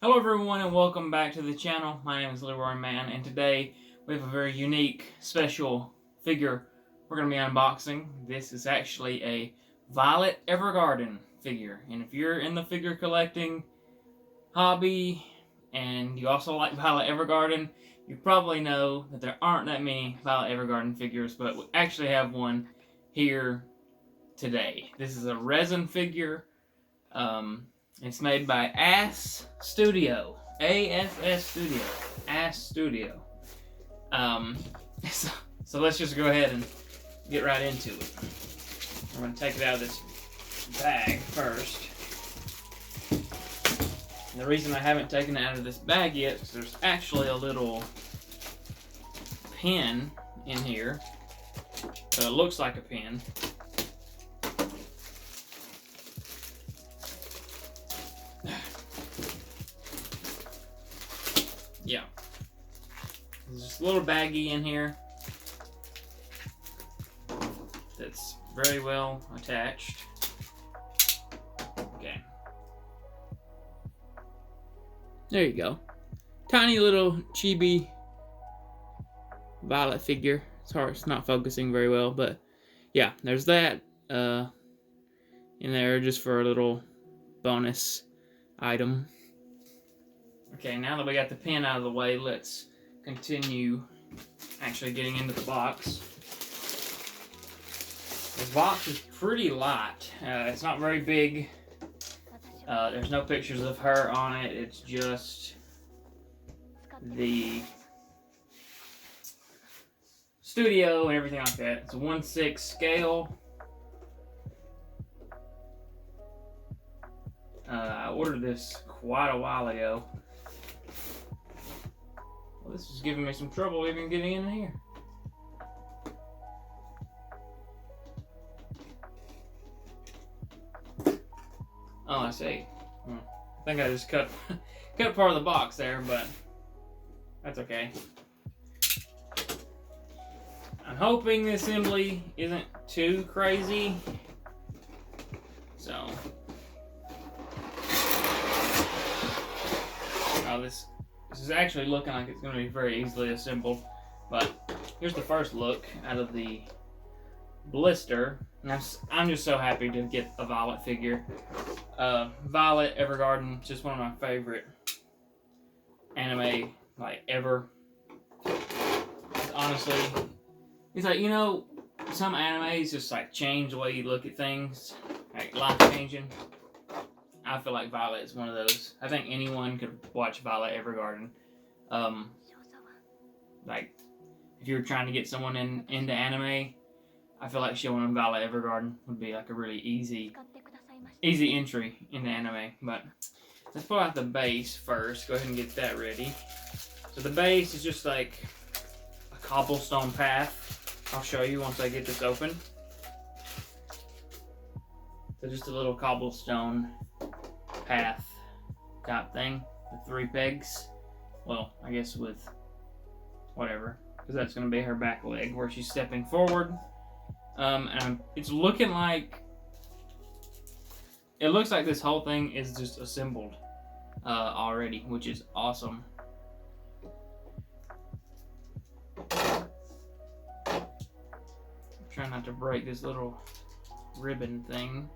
Hello everyone and welcome back to the channel. My name is Leroy Man and today we have a very unique, special figure we're going to be unboxing. This is actually a Violet Evergarden figure, and if you're in the figure collecting hobby and you also like Violet Evergarden, you probably know that there aren't that many Violet Evergarden figures, but we actually have one here today. This is a resin figure. It's made by ASS Studio. ASS Studio. ASS Studio. Um, so let's just go ahead and get right into it. I'm going to take it out of this bag first. And the reason I haven't taken it out of this bag yet is there's actually a little pin in here. So it looks like a pin. Yeah. There's just a little baggie in here that's very well attached. Okay. There you go. Tiny little chibi Violet figure. It's not focusing very well, but yeah, there's that in there just for a little bonus item. Okay, now that we got the pin out of the way, let's continue actually getting into the box. The box is pretty light. It's not very big. There's no pictures of her on it. It's just the studio and everything like that. It's a 1/6 scale. I ordered this quite a while ago. Well, this is giving me some trouble even getting in here. Oh, I see. I think I just cut part of the box there, but that's okay. I'm hoping the assembly isn't too crazy. So, this is actually looking like it's going to be very easily assembled, but here's the first look out of the blister. And I'm just so happy to get a Violet figure. Violet Evergarden is just one of my favorite anime ever. Honestly, it's like, you know, some animes just change the way you look at things, life changing. I feel like Violet is one of those. I think anyone could watch Violet Evergarden. If you were trying to get someone into anime, I feel like showing them Violet Evergarden would be like a really easy entry into anime. But let's pull out the base first. Go ahead and get that ready. So the base is just like a cobblestone path. I'll show you once I get this open. So just a little cobblestone path top thing with 3 pegs. Well, I guess with whatever, because that's going to be her back leg where she's stepping forward. And it's looking like, it looks like this whole thing is just assembled already, which is awesome. Try not to break this little ribbon thing.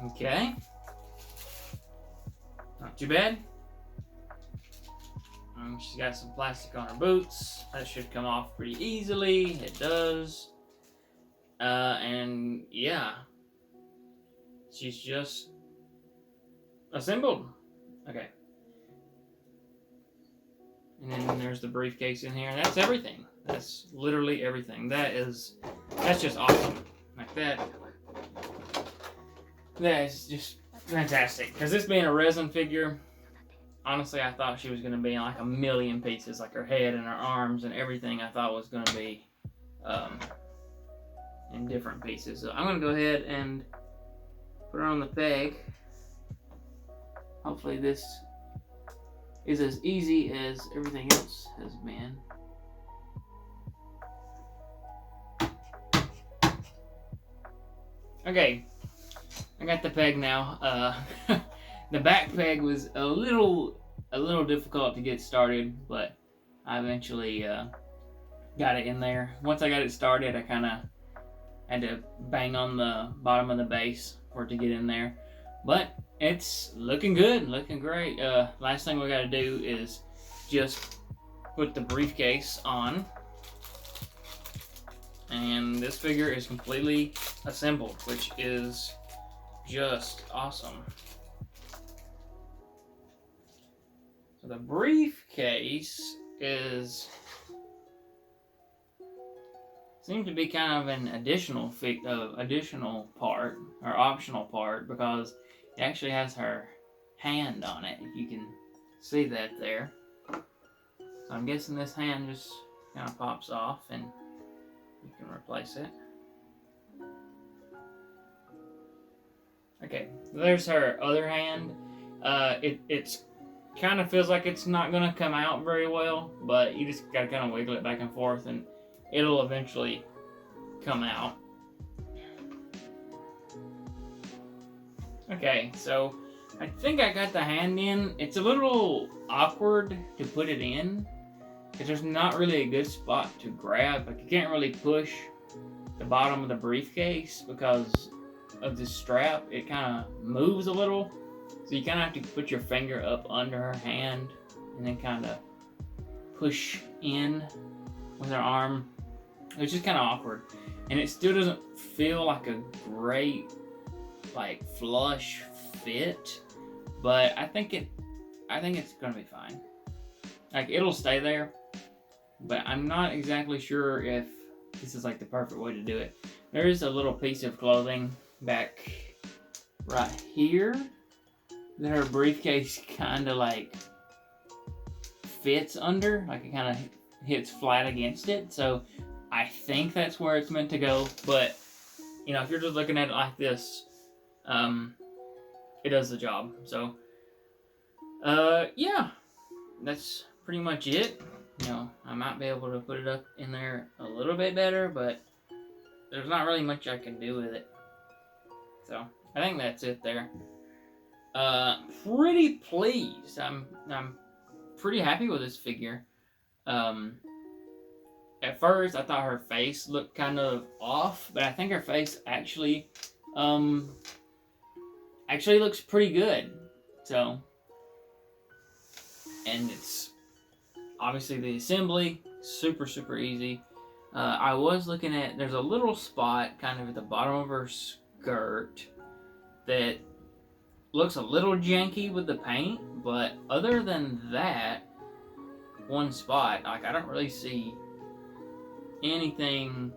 Okay. Not too bad. She's got some plastic on her boots. That should come off pretty easily. It does. And yeah. She's just assembled. Okay. And then there's the briefcase in here. That's everything. That's literally everything. That's just awesome. Like that. That is just fantastic. Because this being a resin figure, honestly, I thought she was going to be in like a million pieces. Like her head and her arms and everything I thought was going to be in different pieces. So I'm going to go ahead and put her on the peg. Hopefully this is as easy as everything else has been. Okay, I got the peg now. the back peg was a little difficult to get started, but I eventually got it in there. Once I got it started, I kind of had to bang on the bottom of the base for it to get in there. But it's looking good, looking great. Last thing we got to do is just put the briefcase on. And this figure is completely assembled, which is just awesome. So the briefcase seems to be kind of an additional part or optional part, because it actually has her hand on it. If you can see that there. So I'm guessing this hand just kind of pops off and you can replace it. Okay, there's her other hand. It's kind of feels like it's not gonna come out very well, but you just gotta kind of wiggle it back and forth and it'll eventually come out. Okay, so I think I got the hand in. It's a little awkward to put it in because there's not really a good spot to grab. Like, you can't really push the bottom of the briefcase because of the strap. It kind of moves a little, so you kind of have to put your finger up under her hand and then kind of push in with her arm. It's just kind of awkward, and it still doesn't feel like a great, like, flush fit. But I think it's gonna be fine. Like, it'll stay there, but I'm not exactly sure if this is like the perfect way to do it. There is a little piece of clothing back right here that her briefcase kind of like fits under, like it kind of hits flat against it. So I think that's where it's meant to go. But you know, if you're just looking at it like this, it does the job. So yeah, that's pretty much it. You know, I might be able to put it up in there a little bit better, but there's not really much I can do with it. So I think that's it there. Pretty pleased. I'm pretty happy with this figure. At first I thought her face looked kind of off, but I think her face actually looks pretty good. So, and it's obviously the assembly, super easy. I was looking at, there's a little spot kind of at the bottom of her skirt that looks a little janky with the paint, but other than that one spot, like, I don't really see anything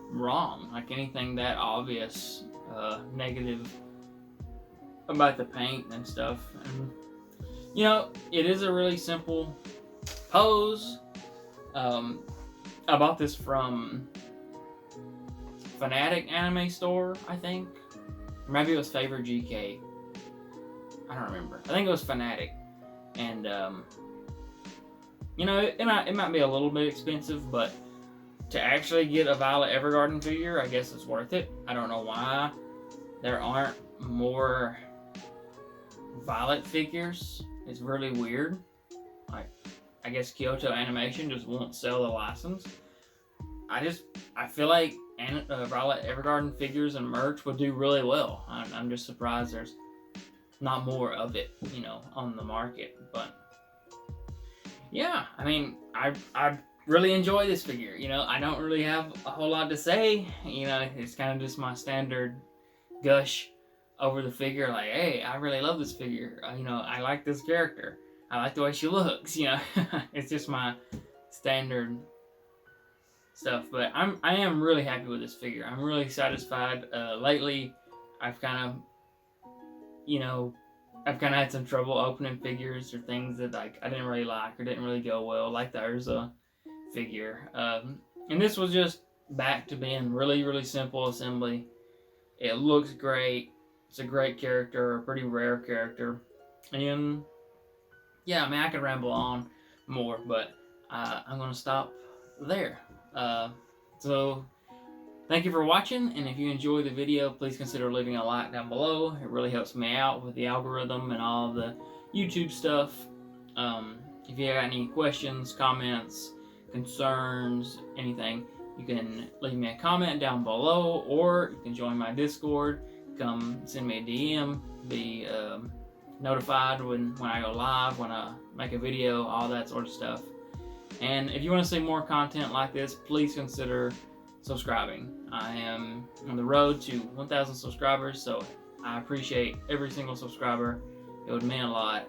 wrong, like anything that obvious negative about the paint and stuff. And you know, it is a really simple pose. I bought this from Fanatic Anime Store, I think. Or maybe it was Favor GK. I don't remember. I think it was Fanatic. And, you know, it might be a little bit expensive, but to actually get a Violet Evergarden figure, I guess it's worth it. I don't know why there aren't more Violet figures. It's really weird. Like, I guess Kyoto Animation just won't sell the license. I feel like Violet Evergarden figures and merch would do really well. I'm just surprised there's not more of it, you know, on the market. But yeah, I mean, I really enjoy this figure. You know, I don't really have a whole lot to say. You know, it's kind of just my standard gush over the figure, like, hey, I really love this figure. You know, I like this character. I like the way she looks. You know, it's just my standard stuff. But I am really happy with this figure. I'm really satisfied. Lately, I've kind of, you know, had some trouble opening figures or things that, like, I didn't really like or didn't really go well, like the Urza figure. And this was just back to being really simple assembly. It looks great. It's a great character, a pretty rare character. And yeah, I mean, I could ramble on more, but I'm going to stop there. So Thank you for watching, and if you enjoy the video, please consider leaving a like down below. It really helps me out with the algorithm and all the YouTube stuff. If you got any questions, comments, concerns, anything, you can leave me a comment down below, or you can join my Discord. Come send me a DM, be notified when I go live, when I make a video, all that sort of stuff. And if you want to see more content like this, please consider subscribing. I am on the road to 1,000 subscribers, so I appreciate every single subscriber. It would mean a lot.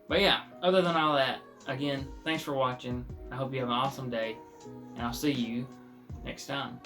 But yeah, other than all that, again, thanks for watching. I hope you have an awesome day, and I'll see you next time.